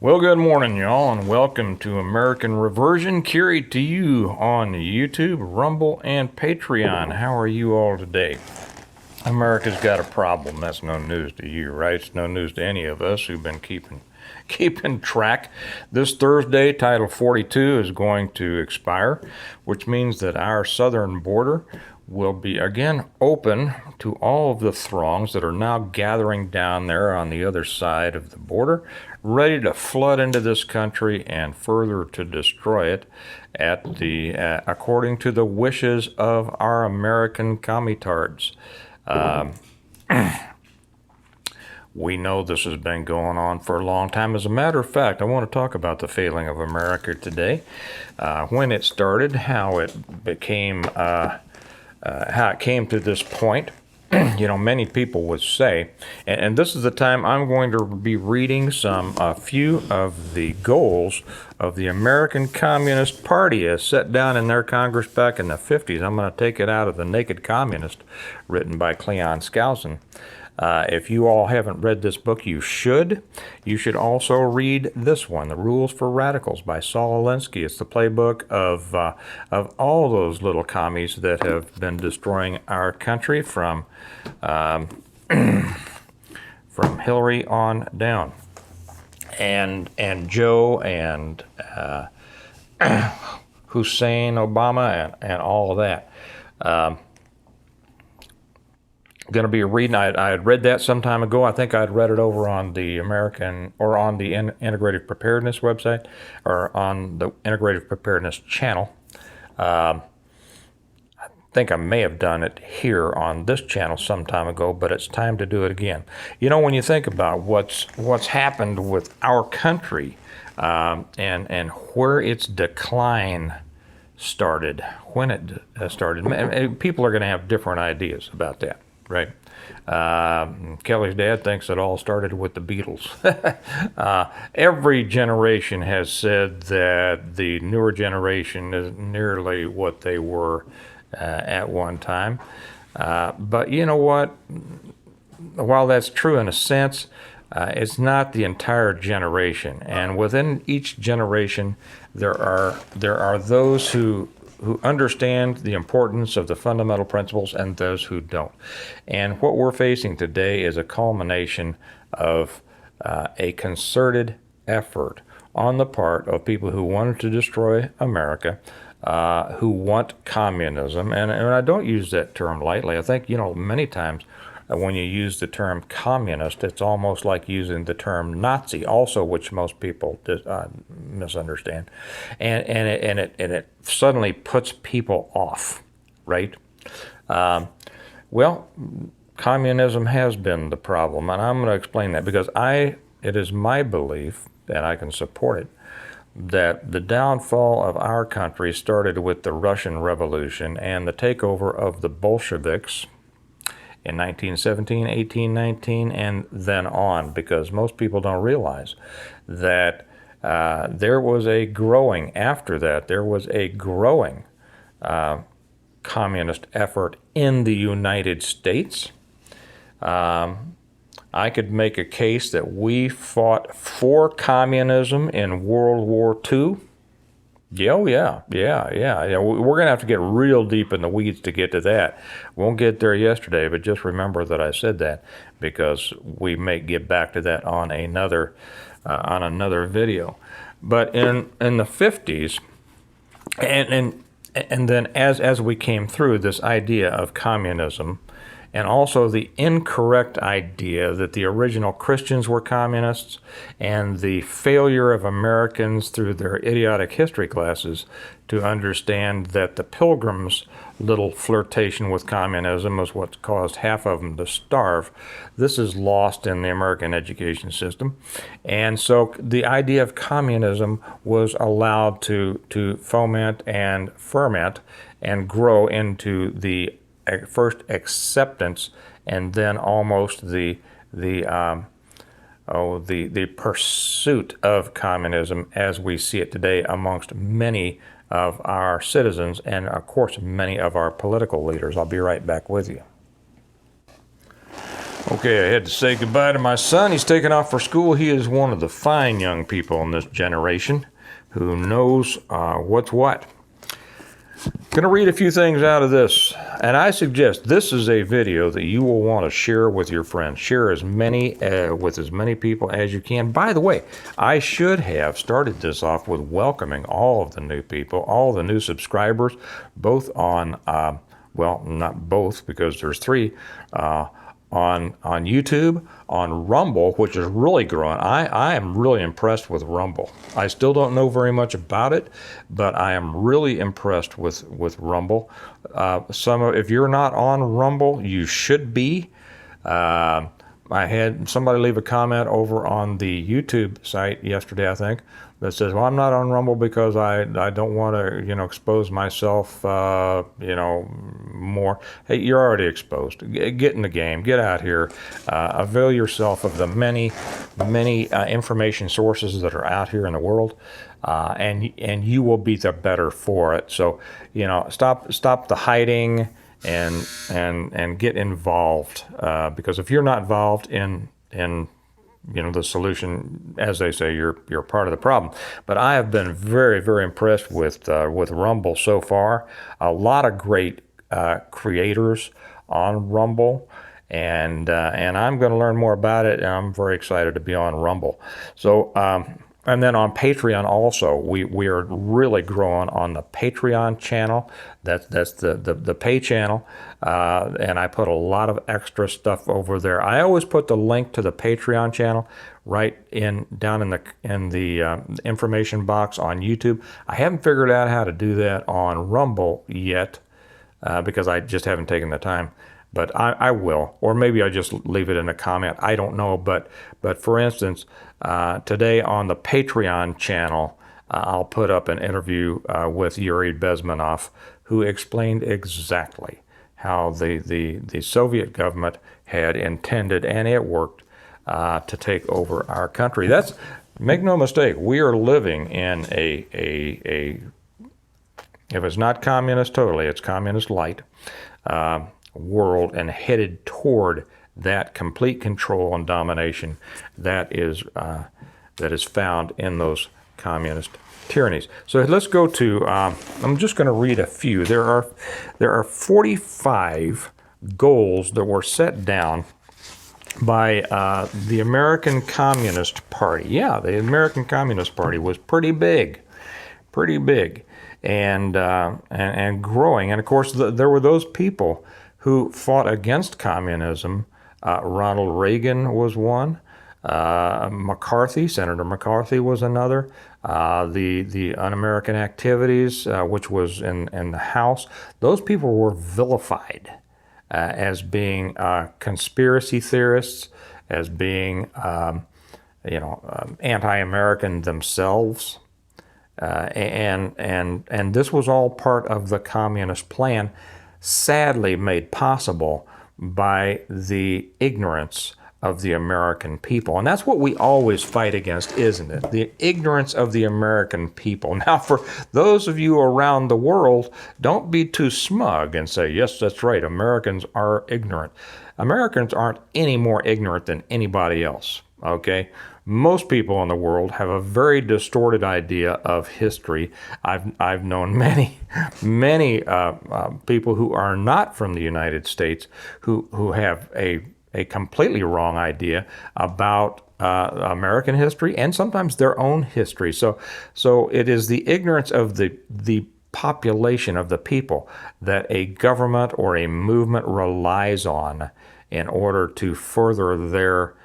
Well, good morning, y'all, and welcome to American Reversion, carried to you on YouTube, Rumble, and Patreon. How are you all today? America's got a problem. That's no news to you, right? It's no news to any of us who've been keeping track. This Thursday, Title 42 is going to expire, which means that our southern border will be again open to all of the throngs that are now gathering down there on the other side of the border, ready to flood into this country and further to destroy it according to the wishes of our American commitards. We know this has been going on for a long time. As a matter of fact, I want to talk about the failing of America today, when it started, how it became, how it came to this point. You know, many people would say, and this is the time I'm going to be reading a few of the goals of the American Communist Party as set down in their Congress back in the 50s. I'm going to take it out of The Naked Communist, written by Cleon Skousen. If you all haven't read this book, you should. You should also read this one, The Rules for Radicals by Saul Alinsky. It's the playbook of all those little commies that have been destroying our country from Hillary on down. And Joe and Hussein Obama and all of that. Going to be reading. I had read that some time ago. I think I'd read it over on the Integrative Preparedness website, or on the Integrative Preparedness channel. I think I may have done it here on this channel some time ago, but it's time to do it again. You know, when you think about what's happened with our country, and where its decline started, when it started, people are going to have different ideas about that. Right. Kelly's dad thinks it all started with the Beatles. Every generation has said that the newer generation isn't nearly what they were at one time. But you know what? While that's true in a sense, it's not the entire generation. And within each generation, there are those who understand the importance of the fundamental principles and those who don't. And what we're facing today is a culmination of a concerted effort on the part of people who wanted to destroy America, who want communism. And I don't use that term lightly. I think, you know, many times when you use the term communist, it's almost like using the term Nazi, also, which most people misunderstand, and it suddenly puts people off, right? Well, communism has been the problem, and I'm going to explain that because it is my belief, and I can support it, that the downfall of our country started with the Russian Revolution and the takeover of the Bolsheviks in 1917, 1819, and then on, because most people don't realize that there was a growing communist effort in the United States. I could make a case that we fought for communism in World War II. Yeah. We're going to have to get real deep in the weeds to get to that. Won't get there yesterday, but just remember that I said that, because we may get back to that on another video. But in the 50s, and then as we came through this idea of communism, and also the incorrect idea that the original Christians were communists, and the failure of Americans through their idiotic history classes to understand that the Pilgrims' little flirtation with communism was what caused half of them to starve. This is lost in the American education system. And so the idea of communism was allowed to foment and ferment and grow into the first acceptance, and then almost the pursuit of communism as we see it today amongst many of our citizens and, of course, many of our political leaders. I'll be right back with you. Okay, I had to say goodbye to my son. He's taken off for school. He is one of the fine young people in this generation who knows what's what. Going to read a few things out of this, and I suggest this is a video that you will want to share with your friends. Share as many with as many people as you can. By the way, I should have started this off with welcoming all of the new people, all the new subscribers, both on, well, not both because there's three, on YouTube, on Rumble, which is really growing. I am really impressed with Rumble. I still don't know very much about it, but I am really impressed with Rumble. If you're not on Rumble, you should be. I had somebody leave a comment over on the YouTube site yesterday, I think, that says, well, I'm not on Rumble because I don't want to, expose myself, more. Hey, you're already exposed. Get in the game. Get out here. Avail yourself of the many information sources that are out here in the world, and you will be the better for it. So, stop the hiding and get involved, because if you're not involved in the solution, as they say, you're part of the problem. But I have been very, very impressed with Rumble so far. A lot of great creators on Rumble, and I'm going to learn more about it. And I'm very excited to be on Rumble. So. And then on Patreon also, we are really growing on the Patreon channel. That's the pay channel, and I put a lot of extra stuff over there. I always put the link to the Patreon channel right down in the information box on YouTube. I haven't figured out how to do that on Rumble yet, because I just haven't taken the time. But I will, or maybe I just leave it in a comment. I don't know, but for instance, today on the Patreon channel, I'll put up an interview with Yuri Bezmenov, who explained exactly how the Soviet government had intended, and it worked, to take over our country. Make no mistake, we are living in a if it's not communist totally, it's communist light. World, and headed toward that complete control and domination that is found in those communist tyrannies. So let's go to. I'm just going to read a few. There are 45 goals that were set down by the American Communist Party. Yeah, the American Communist Party was pretty big, and growing. And of course, there were those people who fought against communism. Ronald Reagan was one. Senator McCarthy was another. The Un-American Activities, which was in the House, those people were vilified as being conspiracy theorists, as being anti-American themselves. And this was all part of the communist plan, sadly made possible by the ignorance of the American people. And that's what we always fight against, isn't it? The ignorance of the American people. Now, for those of you around the world, don't be too smug and say, yes, that's right, Americans are ignorant. Americans aren't any more ignorant than anybody else, okay? Most people in the world have a very distorted idea of history. I've known many people who are not from the United States who have a completely wrong idea about American history and sometimes their own history. So it is the ignorance of the population of the people that a government or a movement relies on in order to further their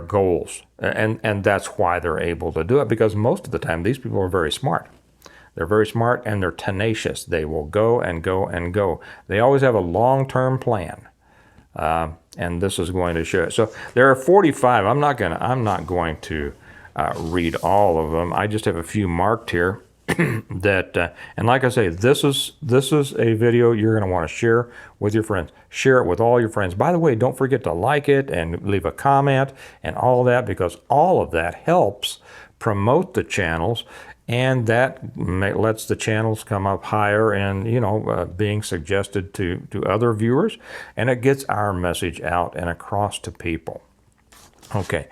goals. And that's why they're able to do it, because most of the time these people are very smart. They're very smart and they're tenacious. They will go and go and go. They always have a long-term plan. And this is going to show it. So there are 45. I'm not going to read all of them. I just have a few marked here that, and like I say, this is a video you're going to want to share with your friends. Share it with all your friends. By the way, don't forget to like it and leave a comment and all that, because all of that helps promote the channels and that lets the channels come up higher and, being suggested to other viewers, and it gets our message out and across to people. Okay.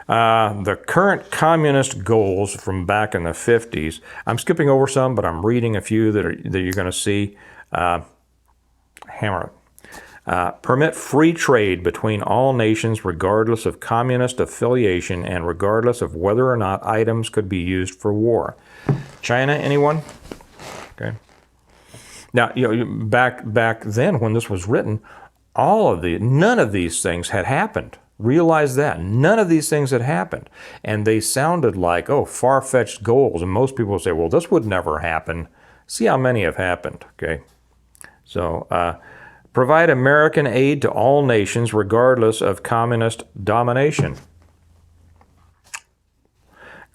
The current communist goals from back in the 50s, I'm skipping over some, but I'm reading a few that you're going to see. Hammer it. Permit free trade between all nations regardless of communist affiliation and regardless of whether or not items could be used for war. China, anyone? Okay. Now, back then when this was written, none of these things had happened. Realize that. None of these things had happened. And they sounded like, far-fetched goals. And most people say, well, this would never happen. See how many have happened, okay? So, provide American aid to all nations regardless of communist domination.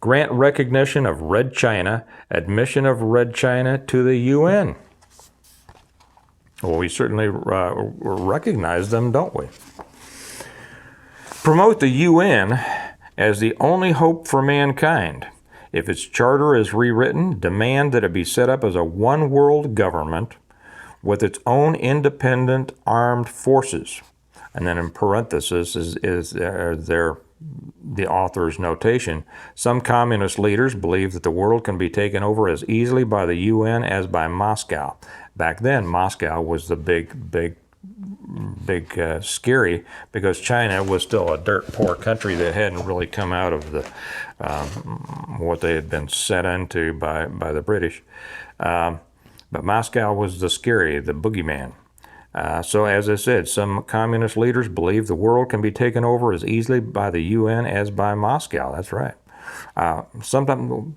Grant recognition of Red China, admission of Red China to the UN. Well, we certainly recognize them, don't we? Promote the UN as the only hope for mankind. If its charter is rewritten, demand that it be set up as a one-world government with its own independent armed forces. And then in parentheses is the author's notation. Some communist leaders believe that the world can be taken over as easily by the UN as by Moscow. Back then, Moscow was the big scary, because China was still a dirt poor country that hadn't really come out of the what they had been set into by the British. But Moscow was the scary, the boogeyman. So as I said, some communist leaders believe the world can be taken over as easily by the UN as by Moscow. That's right. Sometimes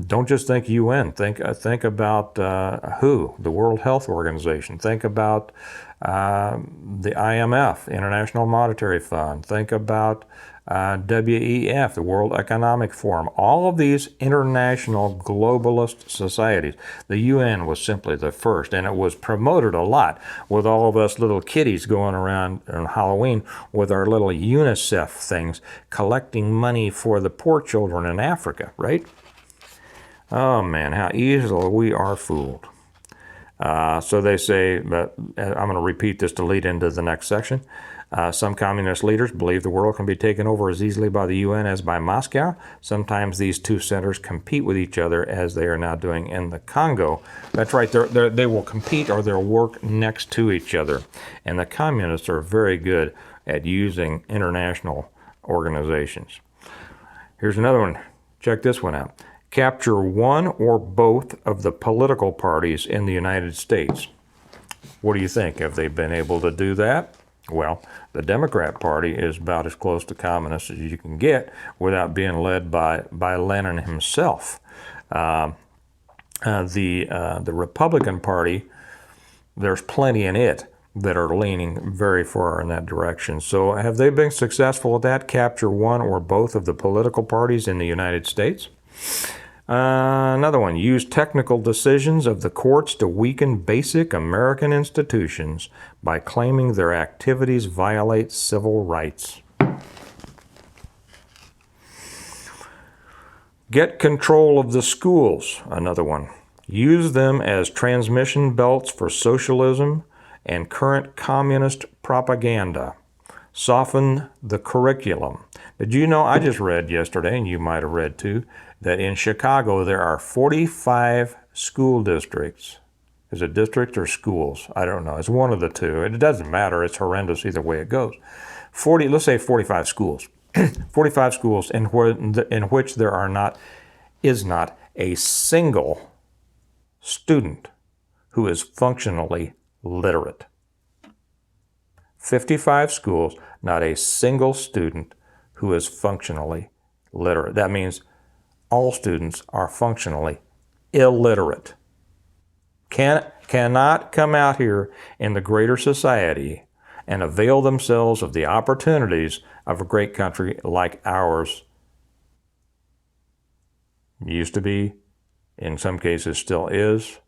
don't just think UN. Think about WHO, the World Health Organization. Think about the IMF, International Monetary Fund. Think about WEF, the World Economic Forum. All of these international globalist societies. The UN was simply the first, and it was promoted a lot, with all of us little kiddies going around on Halloween with our little UNICEF things, collecting money for the poor children in Africa, right? Oh man, how easily we are fooled. So they say, but I'm going to repeat this to lead into the next section. Some communist leaders believe the world can be taken over as easily by the UN as by Moscow. Sometimes these two centers compete with each other, as they are now doing in the Congo. That's right, they will compete, or they'll work next to each other. And the communists are very good at using international organizations. Here's another one. Check this one out. Capture one or both of the political parties in the United States. What do you think? Have they been able to do that? Well, the Democrat Party is about as close to communist as you can get without being led by Lenin himself. The Republican Party, there's plenty in it that are leaning very far in that direction. So have they been successful at that? Capture one or both of the political parties in the United States? Another one, use technical decisions of the courts to weaken basic American institutions by claiming their activities violate civil rights. Get control of the schools, another one. Use them as transmission belts for socialism and current communist propaganda. Soften the curriculum. Did you know, I just read yesterday, and you might have read too, that in Chicago there are 45 school districts. Is it districts or schools? I don't know. It's one of the two. It doesn't matter. It's horrendous either way it goes. Let's say 45 schools. 45 schools in which there is not a single student who is functionally literate. 55 schools, not a single student who is functionally literate. That means all students are functionally illiterate. Cannot come out here in the greater society and avail themselves of the opportunities of a great country like ours. Used to be, in some cases still is.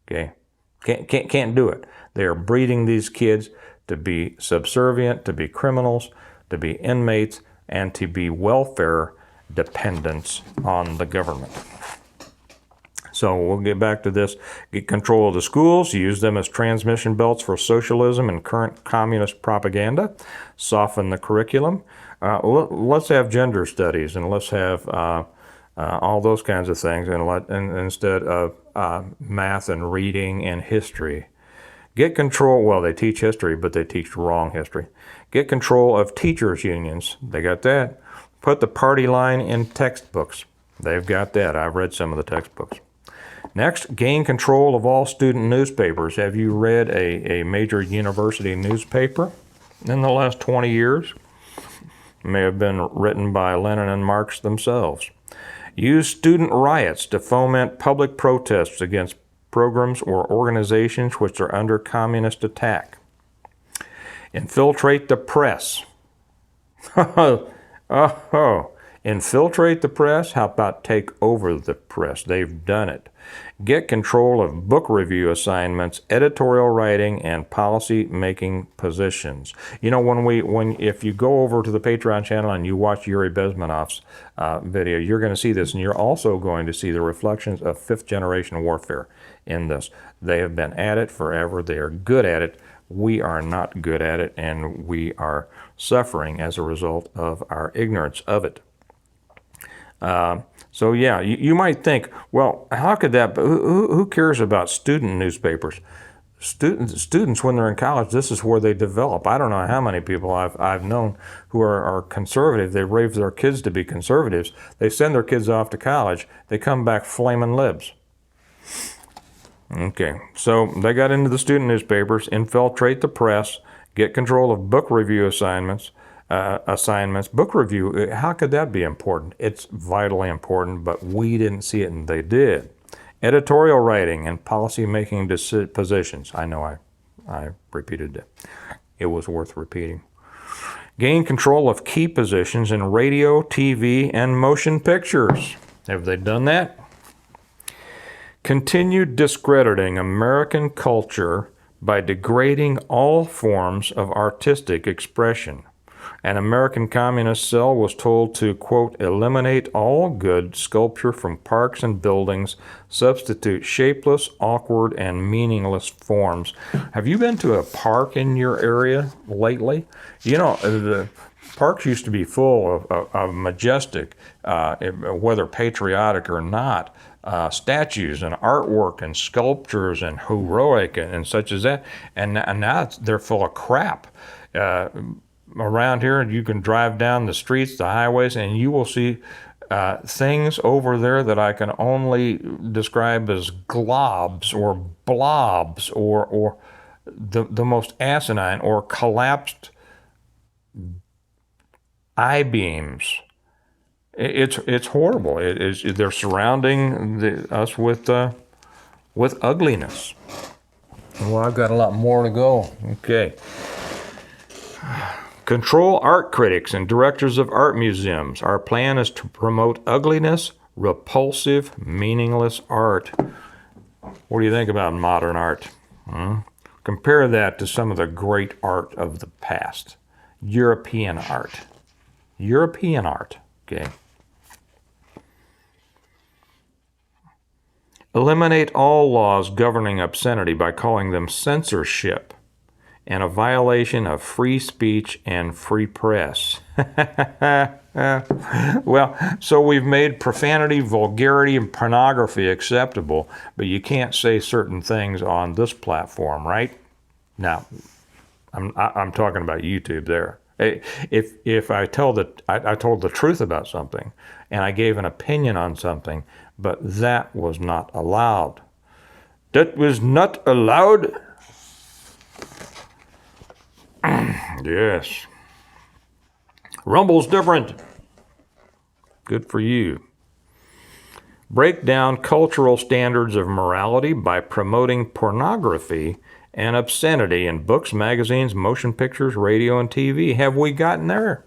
Okay, can't do it. They are breeding these kids to be subservient, to be criminals, to be inmates, and to be welfare dependents on the government. So we'll get back to this. Get control of the schools, use them as transmission belts for socialism and current communist propaganda, soften the curriculum. Let's have gender studies, and let's have all those kinds of things, and instead of math and reading and history. Get control, well, they teach history, but they teach wrong history. Get control of teachers' unions. They got that. Put the party line in textbooks. They've got that. I've read some of the textbooks. Next, gain control of all student newspapers. Have you read a major university newspaper in the last 20 years? It may have been written by Lenin and Marx themselves. Use student riots to foment public protests against programs or organizations which are under communist attack. Infiltrate the press. Infiltrate the press? How about take over the press? They've done it. Get control of book review assignments, editorial writing, and policy-making positions. You know, if you go over to the Patreon channel and you watch Yuri Bezmenov's video, you're going to see this, and you're also going to see the reflections of fifth-generation warfare in this. They have been at it forever. They are good at it. We are not good at it, and we are suffering as a result of our ignorance of it. So yeah, you might think, well, how could that, who cares about student newspapers? Students, when they're in college, this is where they develop. I don't know how many people I've known who are conservative. They raise their kids to be conservatives. They send their kids off to college. They come back flaming libs. Okay, so they got into the student newspapers, infiltrate the press, get control of book review assignments. Book review, how could that be important? It's vitally important, but we didn't see it and they did. Editorial writing and policy-making positions. I know I repeated it. It was worth repeating. Gain control of key positions in radio, TV, and motion pictures. Have they done that? Continue discrediting American culture by degrading all forms of artistic expression. An American communist cell was told to, quote, eliminate all good sculpture from parks and buildings, substitute shapeless, awkward, and meaningless forms. Have you been to a park in your area lately? You know, the parks used to be full of majestic, whether patriotic or not, statues and artwork and sculptures and heroic and such as that. And now they're full of crap. Around here, you can drive down the streets, the highways, and you will see things over there that I can only describe as globs or blobs or the most asinine or collapsed I-beams. It's horrible. They're surrounding us with ugliness. Well, I've got a lot more to go. Okay. Control art critics and directors of art museums. Our plan is to promote ugliness, repulsive, meaningless art. What do you think about modern art? Compare that to some of the great art of the past. European art. European art, okay? Eliminate all laws governing obscenity by calling them censorship and a violation of free speech and free press. Well, so we've made profanity, vulgarity, and pornography acceptable, but you can't say certain things on this platform, right? Now, I'm talking about YouTube there. If I told the truth about something, and I gave an opinion on something, but that was not allowed. That was not allowed? Yes. Rumble's different. Good for you. Break down cultural standards of morality by promoting pornography and obscenity in books, magazines, motion pictures, radio, and TV. Have we gotten there?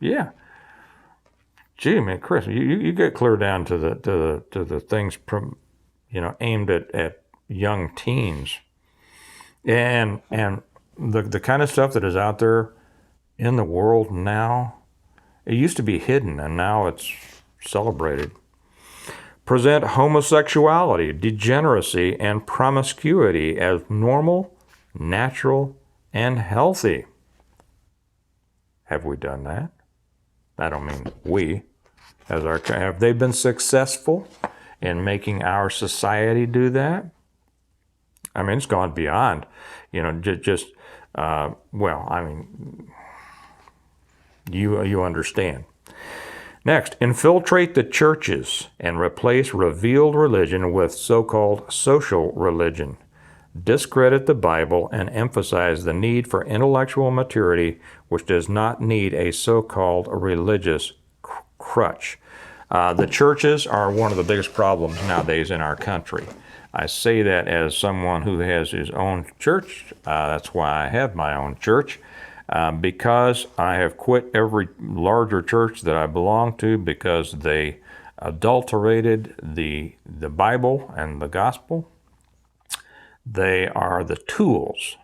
Yeah. Gee, man, Chris, you get clear down to the things aimed at young teens. And the kind of stuff that is out there in the world now, it used to be hidden and now it's celebrated. present homosexuality, degeneracy, and promiscuity as normal, natural, and healthy. Have we done that? I don't mean we. Have they been successful in making our society do that? I mean, it's gone beyond, you understand. Next, infiltrate the churches and replace revealed religion with so-called social religion. Discredit the Bible and emphasize the need for intellectual maturity, which does not need a so-called religious crutch. The churches are one of the biggest problems nowadays in our country. I say that as someone who has his own church. That's why I have my own church. Because I have quit every larger church that I belong to because they adulterated the Bible and the gospel. They are the tools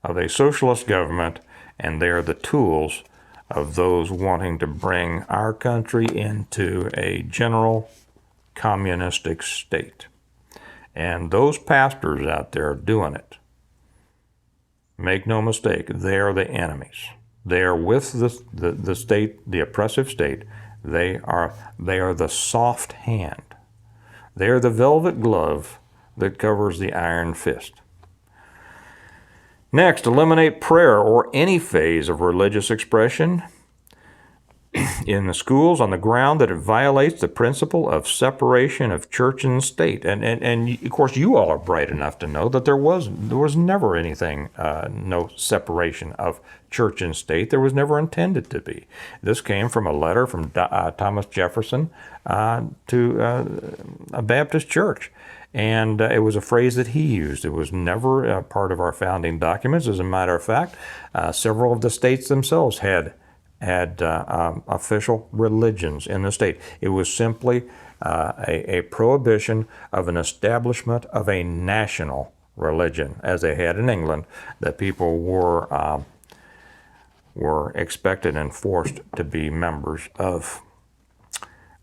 of a socialist government, and they are the tools of those wanting to bring our country into a general communistic state. And those pastors out there doing it, make no mistake, they are the enemies. They are with the state, the oppressive state. They are the soft hand. They are the velvet glove that covers the iron fist. Next, eliminate prayer or any phase of religious expression in the schools on the ground that it violates the principle of separation of church and state. And of course, you all are bright enough to know that there was never anything, no separation of church and state. There was never intended to be. This came from a letter from Thomas Jefferson to a Baptist church. And it was a phrase that he used. It was never part of our founding documents. As a matter of fact, several of the states themselves had official religions in the state. It was simply a prohibition of an establishment of a national religion, as they had in England, that people were expected and forced to be members of.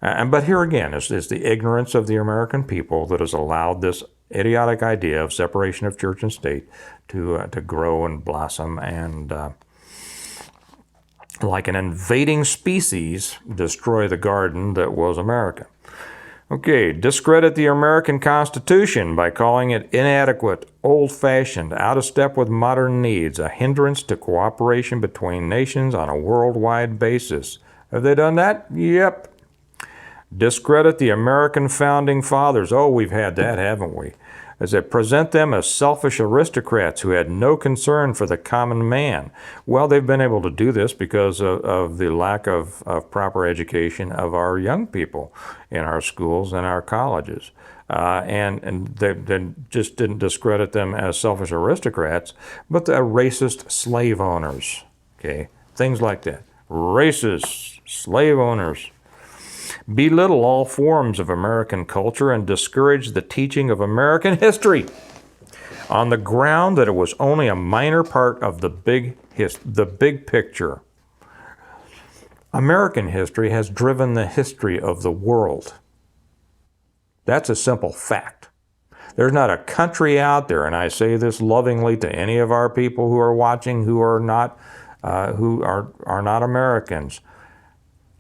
But here again is the ignorance of the American people that has allowed this idiotic idea of separation of church and state to grow and blossom and like an invading species, destroy the garden that was America. Okay, discredit the American Constitution by calling it inadequate, old-fashioned, out of step with modern needs, a hindrance to cooperation between nations on a worldwide basis. Have they done that? Yep. Discredit the American Founding Fathers. Oh, we've had that, haven't we? As they present them as selfish aristocrats who had no concern for the common man. Well, they've been able to do this because of the lack of proper education of our young people in our schools and our colleges. And they just didn't discredit them as selfish aristocrats, but the racist slave owners. Okay, things like that. Racist slave owners. Belittle all forms of American culture and discourage the teaching of American history on the ground that it was only a minor part of the big picture. American history has driven the history of the world. That's a simple fact. There's not a country out there, and I say this lovingly to any of our people who are watching who are not Americans.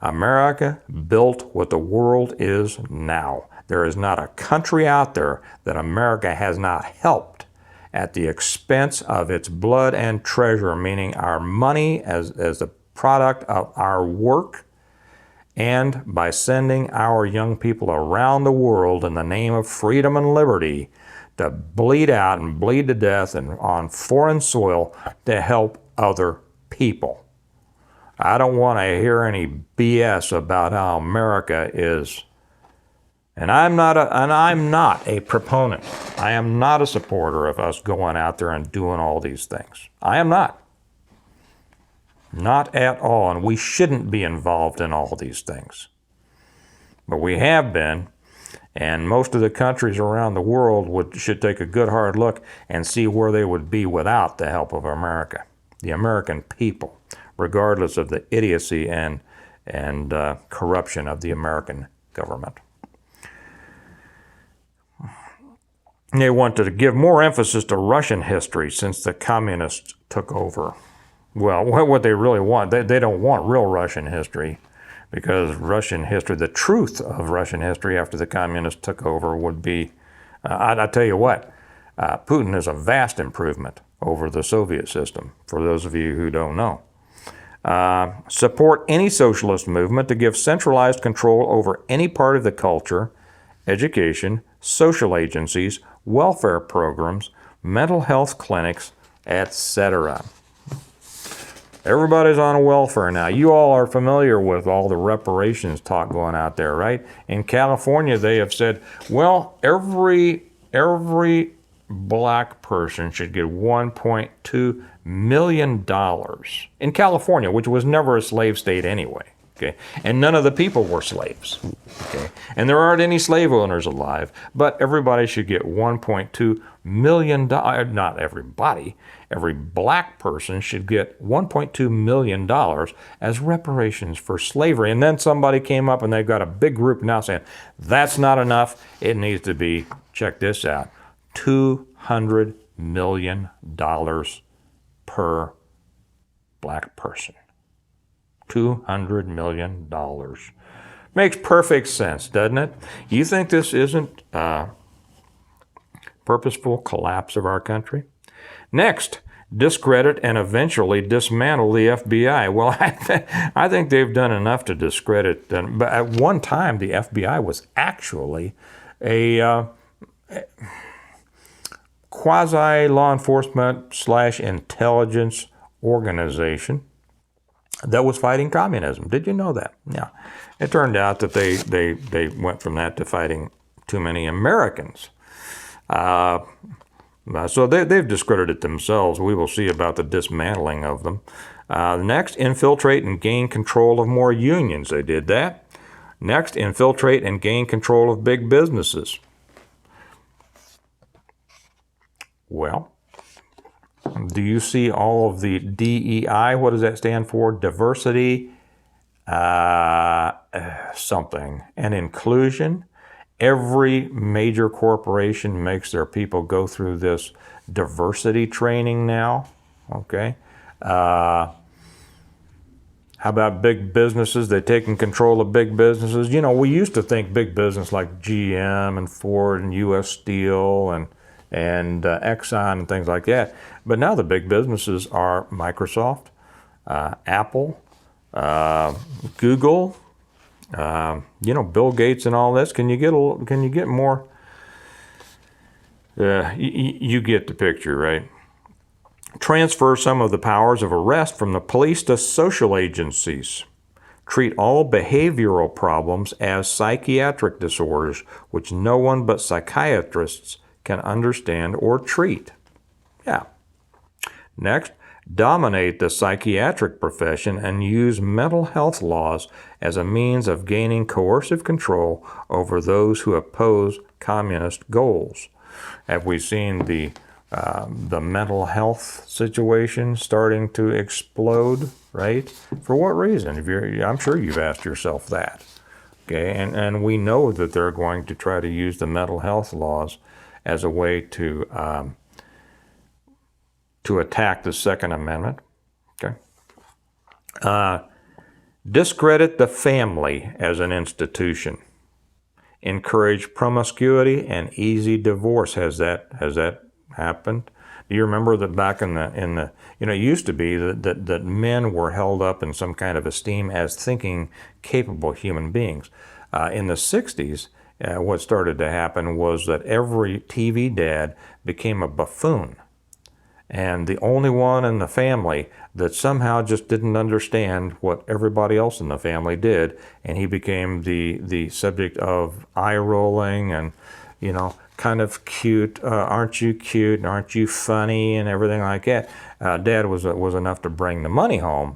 America built what the world is now. There is not a country out there that America has not helped at the expense of its blood and treasure, meaning our money as a product of our work, and by sending our young people around the world in the name of freedom and liberty to bleed out and bleed to death and on foreign soil to help other people. I don't want to hear any BS about how America is, and I'm not a proponent. I am not a supporter of us going out there and doing all these things. I am not. Not at all, and we shouldn't be involved in all these things. But we have been, and most of the countries around the world should take a good hard look and see where they would be without the help of America, the American people, regardless of the idiocy and corruption of the American government. They want to give more emphasis to Russian history since the communists took over. Well, what they really want, they don't want real Russian history, because Russian history, the truth of Russian history after the communists took over would be, I tell you what, Putin is a vast improvement over the Soviet system, for those of you who don't know. Support any socialist movement to give centralized control over any part of the culture, education, social agencies, welfare programs, mental health clinics, etc. Everybody's on a welfare now. You all are familiar with all the reparations talk going out there, right? In California, they have said, well, every black person should get $1.2 million in California, which was never a slave state anyway. Okay, and none of the people were slaves. Okay, and there aren't any slave owners alive, but everybody should get $1.2 million. Not everybody. Every black person should get $1.2 million as reparations for slavery. And then somebody came up and they've got a big group now saying, that's not enough. It needs to be, check this out, $200 million per black person. $200 million. Makes perfect sense, doesn't it? You think this isn't purposeful collapse of our country? Next, discredit and eventually dismantle the FBI. Well, I think they've done enough to discredit them. But at one time, the FBI was actually a quasi-law enforcement / intelligence organization that was fighting communism. Did you know that? Yeah. It turned out that they went from that to fighting too many Americans. So they've discredited themselves. We will see about the dismantling of them. Next, infiltrate and gain control of more unions. They did that. Next, infiltrate and gain control of big businesses. Well, do you see all of the DEI? What does that stand for? Diversity, something, and inclusion. Every major corporation makes their people go through this diversity training now. Okay. How about big businesses? They're taking control of big businesses. You know, we used to think big business like GM and Ford and U.S. Steel and Exxon and things like that. But now the big businesses are Microsoft, Apple, Google, Bill Gates and all this. Can you get more? You get the picture, right? Transfer some of the powers of arrest from the police to social agencies. Treat all behavioral problems as psychiatric disorders, which no one but psychiatrists can understand or treat. Yeah. Next, dominate the psychiatric profession and use mental health laws as a means of gaining coercive control over those who oppose communist goals. Have we seen the mental health situation starting to explode, right? For what reason? I'm sure you've asked yourself that. Okay, and we know that they're going to try to use the mental health laws as a way to attack the Second Amendment. Okay. Discredit the family as an institution. Encourage promiscuity and easy divorce. Has that happened? Do you remember that back in the it used to be that men were held up in some kind of esteem as thinking, capable human beings. In the 60s, what started to happen was that every TV dad became a buffoon. And the only one in the family that somehow just didn't understand what everybody else in the family did, and he became the subject of eye rolling and, kind of cute, aren't you cute, and aren't you funny, and everything like that. Dad was enough to bring the money home,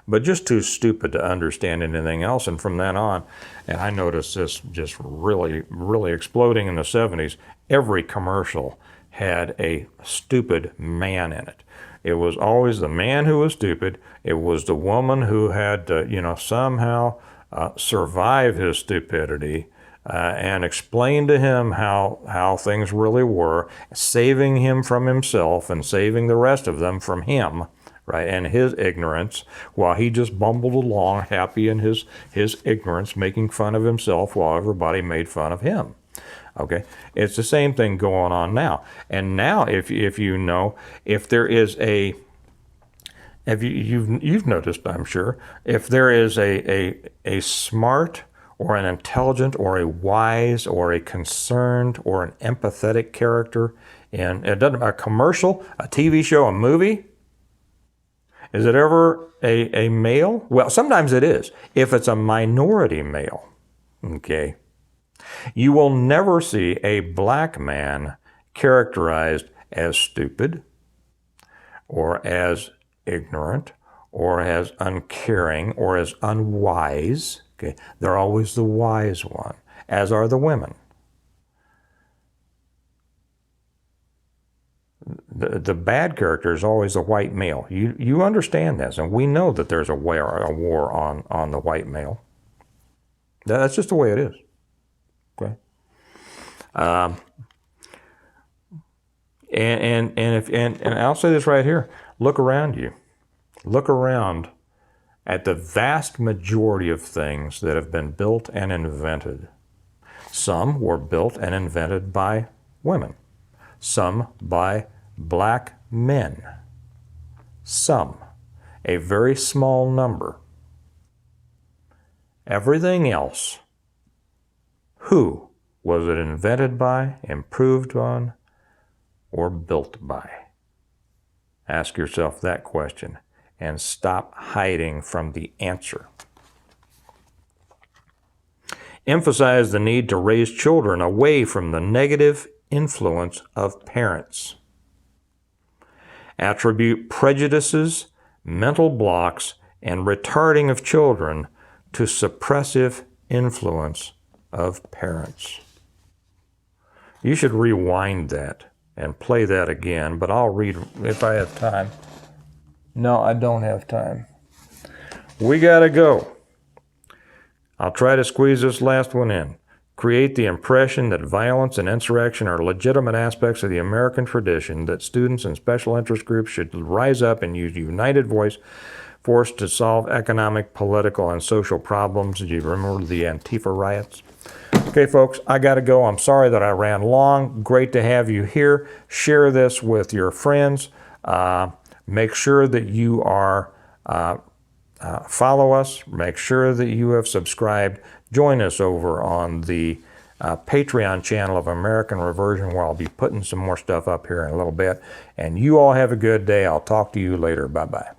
but just too stupid to understand anything else. And from then on, and I noticed this just really, really exploding in the 70s, every commercial had a stupid man in it. It was always the man who was stupid. It was the woman who had to, somehow survive his stupidity and explain to him how things really were, saving him from himself and saving the rest of them from him, right, and his ignorance, while he just bumbled along happy in his ignorance, making fun of himself while everybody made fun of him. Okay, it's the same thing going on now. And now, if you know, if there is a, if you've noticed, I'm sure, if there is a smart or an intelligent or a wise or a concerned or an empathetic character in a commercial, a TV show, a movie, is it ever a male? Well, sometimes it is, if it's a minority male. Okay. You will never see a black man characterized as stupid or as ignorant or as uncaring or as unwise. Okay. They're always the wise one, as are the women. The bad character is always a white male. You understand this, and we know that there's a war on the white male. That's just the way it is. Okay. And I'll say this right here. Look around you. Look around at the vast majority of things that have been built and invented. Some were built and invented by women. Some by black men. Some, a very small number. Everything else, who was it invented by, improved on, or built by? Ask yourself that question and stop hiding from the answer. Emphasize the need to raise children away from the negative influence of parents. Attribute prejudices, mental blocks, and retarding of children to suppressive influence of parents. You should rewind that and play that again, but I'll read if I have time. No, I don't have time. We gotta go. I'll try to squeeze this last one in. Create the impression that violence and insurrection are legitimate aspects of the American tradition, that students and special interest groups should rise up and use a united voice forced to solve economic, political, and social problems. Do you remember the Antifa riots? Okay, folks, I got to go. I'm sorry that I ran long. Great to have you here. Share this with your friends. Make sure that you are follow us. Make sure that you have subscribed. Join us over on the Patreon channel of American Reversion, where I'll be putting some more stuff up here in a little bit. And you all have a good day. I'll talk to you later. Bye-bye.